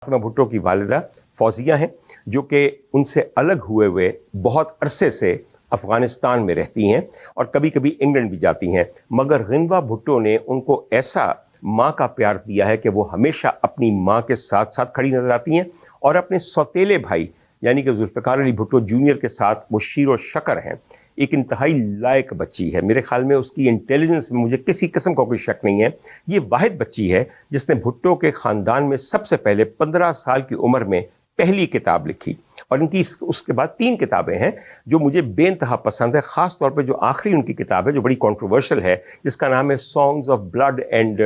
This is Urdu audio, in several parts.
فاطمہ بھٹو کی والدہ فوزیہ ہیں جو کہ ان سے الگ ہوئے بہت عرصے سے افغانستان میں رہتی ہیں اور کبھی کبھی انگلینڈ بھی جاتی ہیں، مگر غنوہ بھٹو نے ان کو ایسا ماں کا پیار دیا ہے کہ وہ ہمیشہ اپنی ماں کے ساتھ ساتھ کھڑی نظر آتی ہیں اور اپنے سوتیلے بھائی یعنی کہ ذوالفقار علی بھٹو جونیئر کے ساتھ وہ شیر و شکر ہیں۔ ایک انتہائی لائق بچی ہے، میرے خیال میں اس کی انٹیلیجنس میں مجھے کسی قسم کا کوئی شک نہیں ہے۔ یہ واحد بچی ہے جس نے بھٹو کے خاندان میں سب سے پہلے 15 سال کی عمر میں پہلی کتاب لکھی، اور ان کی اس کے بعد 3 کتابیں ہیں جو مجھے بے انتہا پسند ہے، خاص طور پہ جو آخری ان کی کتاب ہے جو بڑی کنٹروورشل ہے، جس کا نام ہے songs of blood and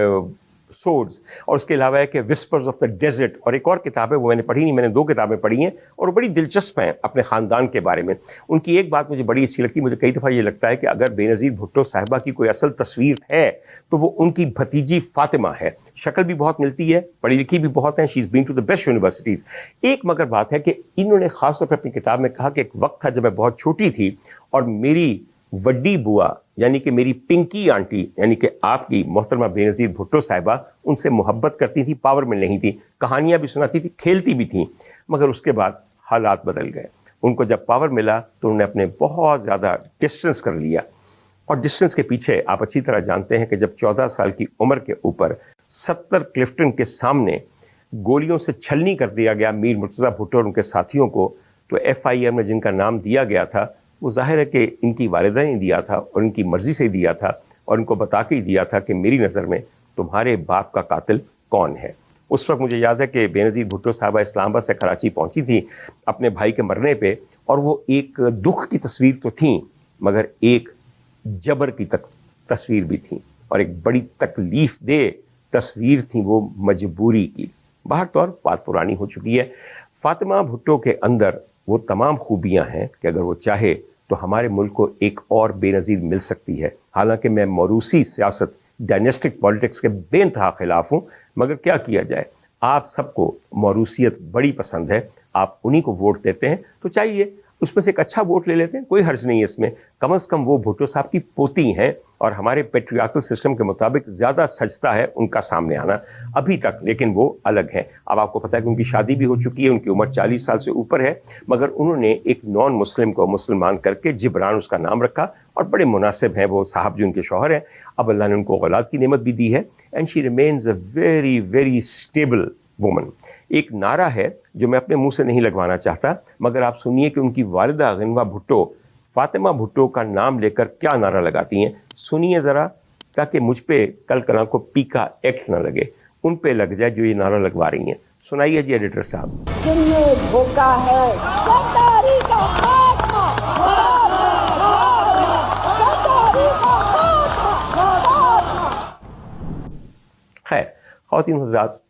swords, اور اس کے علاوہ ہے کہ وسپرز آف دا ڈیزرٹ، اور ایک اور کتاب ہے وہ میں نے پڑھی نہیں، میں نے 2 کتابیں پڑھی ہیں اور وہ بڑی دلچسپ ہیں اپنے خاندان کے بارے میں۔ ان کی ایک بات مجھے بڑی اچھی لگتی ہے، مجھے کئی دفعہ یہ لگتا ہے کہ اگر بے نظیر بھٹو صاحبہ کی کوئی اصل تصویر ہے تو وہ ان کی بھتیجی فاطمہ ہے۔ شکل بھی بہت ملتی ہے، پڑھی لکھی بھی بہت ہیں، she has been to the best universities. ایک مگر بات ہے کہ انہوں نے خاص طور پہ اپنی کتاب میں کہا کہ ایک وقت تھا جب میں بہت چھوٹی تھی اور میری وڈی بوا یعنی کہ میری پنکی آنٹی یعنی کہ آپ کی محترمہ بے نظیر بھٹو صاحبہ ان سے محبت کرتی تھی، پاور میں نہیں تھی، کہانیاں بھی سناتی تھی، کھیلتی بھی تھیں، مگر اس کے بعد حالات بدل گئے۔ ان کو جب پاور ملا تو انہوں نے اپنے بہت زیادہ ڈسٹنس کر لیا، اور ڈسٹنس کے پیچھے آپ اچھی طرح جانتے ہیں کہ جب 14 سال کی عمر کے اوپر 70 کلفٹن کے سامنے گولیوں سے چھلنی کر دیا گیا میر مرتضیٰ بھٹو اور ان کے ساتھیوں کو، تو FIR میں جن کا نام دیا گیا تھا وہ ظاہر ہے کہ ان کی والدہ نے دیا تھا اور ان کی مرضی سے دیا تھا، اور ان کو بتا کے ہی دیا تھا کہ میری نظر میں تمہارے باپ کا قاتل کون ہے۔ اس وقت مجھے یاد ہے کہ بے نظیر بھٹو صاحبہ اسلام آباد سے کراچی پہنچی تھی اپنے بھائی کے مرنے پہ، اور وہ ایک دکھ کی تصویر تو تھیں مگر ایک جبر کی تصویر بھی تھیں، اور ایک بڑی تکلیف دہ تصویر تھیں وہ مجبوری کی۔ باہر طور بات پرانی ہو چکی ہے۔ فاطمہ بھٹو کے اندر وہ تمام خوبیاں ہیں کہ اگر وہ چاہے تو ہمارے ملک کو ایک اور بے نظیر مل سکتی ہے۔ حالانکہ میں موروثی سیاست، ڈائنیسٹک پالیٹکس کے بے انتہا خلاف ہوں، مگر کیا کیا جائے، آپ سب کو موروثیت بڑی پسند ہے، آپ انہی کو ووٹ دیتے ہیں، تو چاہیے اس میں سے ایک اچھا ووٹ لے لیتے ہیں، کوئی حرج نہیں ہے اس میں۔ کم از کم وہ بھٹو صاحب کی پوتی ہیں اور ہمارے پیٹریارکل سسٹم کے مطابق زیادہ سجتا ہے ان کا سامنے آنا ابھی تک، لیکن وہ الگ ہیں۔ اب آپ کو پتہ ہے کہ ان کی شادی بھی ہو چکی ہے، ان کی عمر 40 سال سے اوپر ہے، مگر انہوں نے ایک نان مسلم کو مسلمان کر کے جبران اس کا نام رکھا، اور بڑے مناسب ہیں وہ صاحب جو ان کے شوہر ہیں۔ اب اللہ نے ان کو اولاد کی نعمت بھی دی ہے، and she remains a very very stable woman. ایک نعرہ ہے جو میں اپنے منہ سے نہیں لگوانا چاہتا، مگر آپ سنیے کہ ان کی والدہ غنوہ بھٹو فاطمہ بھٹو کا نام لے کر کیا نعرہ لگاتی ہیں، سنیے ذرا، تاکہ مجھ پہ کل کل کو پیکا ایکٹ نہ لگے، ان پہ لگ جائے جو یہ نعرہ لگوا رہی ہیں۔ سنائیے جی ایڈیٹر صاحب۔ جن نے دھوکا ہے غداری کا خاتمہ، غداری کا خاتمہ۔ خیر خواتین حضرات،